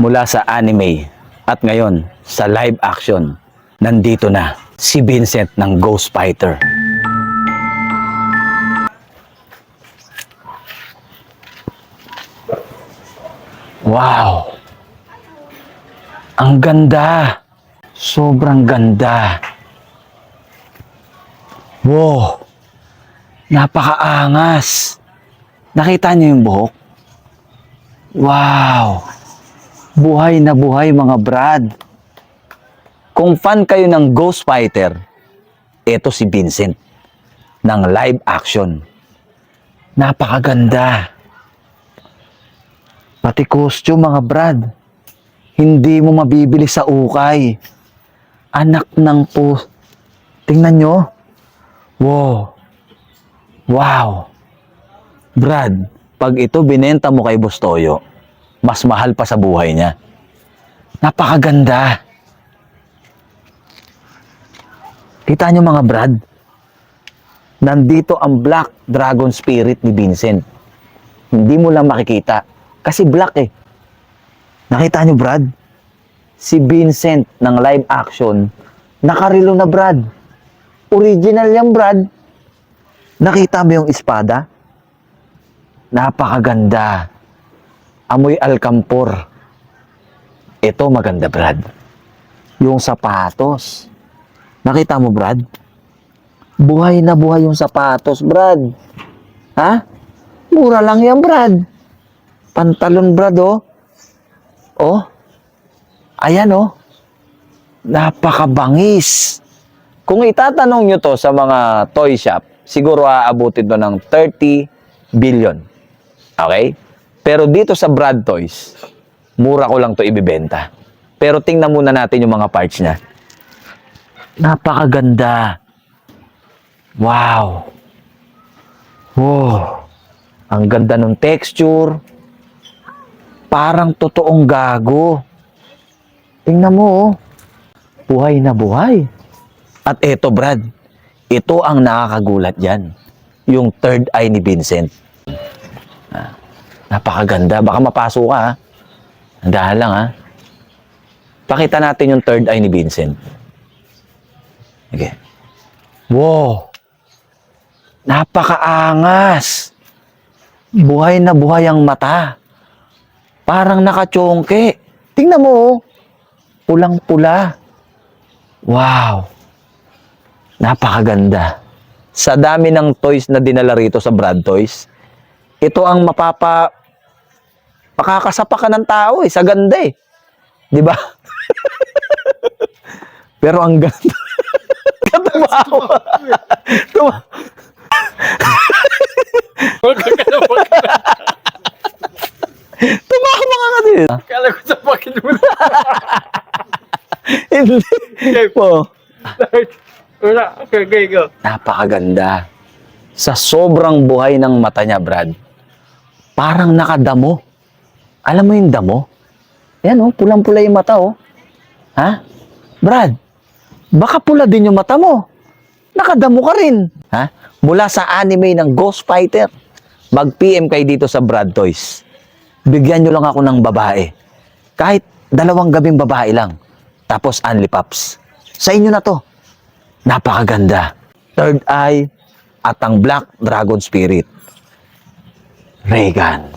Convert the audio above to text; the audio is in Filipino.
Mula sa anime at ngayon sa live action, nandito na si Vincent ng Ghost Fighter. Wow! Ang ganda! Sobrang ganda! Wow! Napakaangas! Nakita niyo yung buhok? Wow! Buhay na buhay mga brad! Kung fan kayo ng Ghost Fighter, eto si Vincent ng live action. Napakaganda! Pati costume mga brad, hindi mo mabibili sa ukay. Anak ng po. Tingnan nyo. Wow. Wow. Brad, pag ito binenta mo kay Bustoyo, mas mahal pa sa buhay niya. Napakaganda. Kita nyo mga brad, nandito ang Black Dragon Spirit ni Vincent. Hindi mo lang makikita. Kasi black eh. Nakita nyo brad? Si Vincent ng live action, nakarilo na brad. Original yan brad. Nakita mo yung espada? Napakaganda. Amoy alcampor. Ito maganda brad. Yung sapatos. Nakita mo brad? Buhay na buhay yung sapatos brad. Ha? Mura lang yan brad. Pantalon brad oh. Oh. Ayan oh. Napakabangis. Kung itatanong nyo to sa mga toy shop, siguro aabutin to ng 30 billion. Okay? Pero dito sa Brad Toys, mura ko lang to ibibenta. Pero tingnan muna natin yung mga parts niya. Napakaganda. Wow. Wow. Ang ganda ng texture. Parang totoong gago. Tingnan mo, oh. Buhay na buhay. At eto, Brad, ito ang nakakagulat dyan. Yung third eye ni Vincent. Napakaganda. Baka mapasok ka, ha? Andahan lang, ha? Pakita natin yung third eye ni Vincent. Okay. Wow! Napakaangas! Buhay na buhay ang mata. Parang nakachongke. Tingnan mo, oh. Pulang-pula. Wow. Napakaganda. Sa dami ng toys na dinala rito sa Brad Toys, ito ang makakasapa ka ng tao eh, sa ganda eh. Di ba? Pero ang ganda. Katabawa. Tumakbo ka din. Kala ko sa fucking mo. Hindi. Po. Wala. Okay, go. Napakaganda. Sa sobrang buhay ng mata niya, Brad, parang nakadamo. Alam mo yung damo? Yan, oh, pulang-pula yung mata, oh. Ha? Brad, baka pula din yung mata mo. Nakadamo ka rin. Ha? Mula sa anime ng Ghost Fighter, mag-PM kayo dito sa Brad Toys. Bigyan nyo lang ako ng babae. Kahit 2 gabing babae lang. Tapos only pops. Sa inyo na to. Napakaganda. Third eye at ang Black Dragon Spirit. Regan.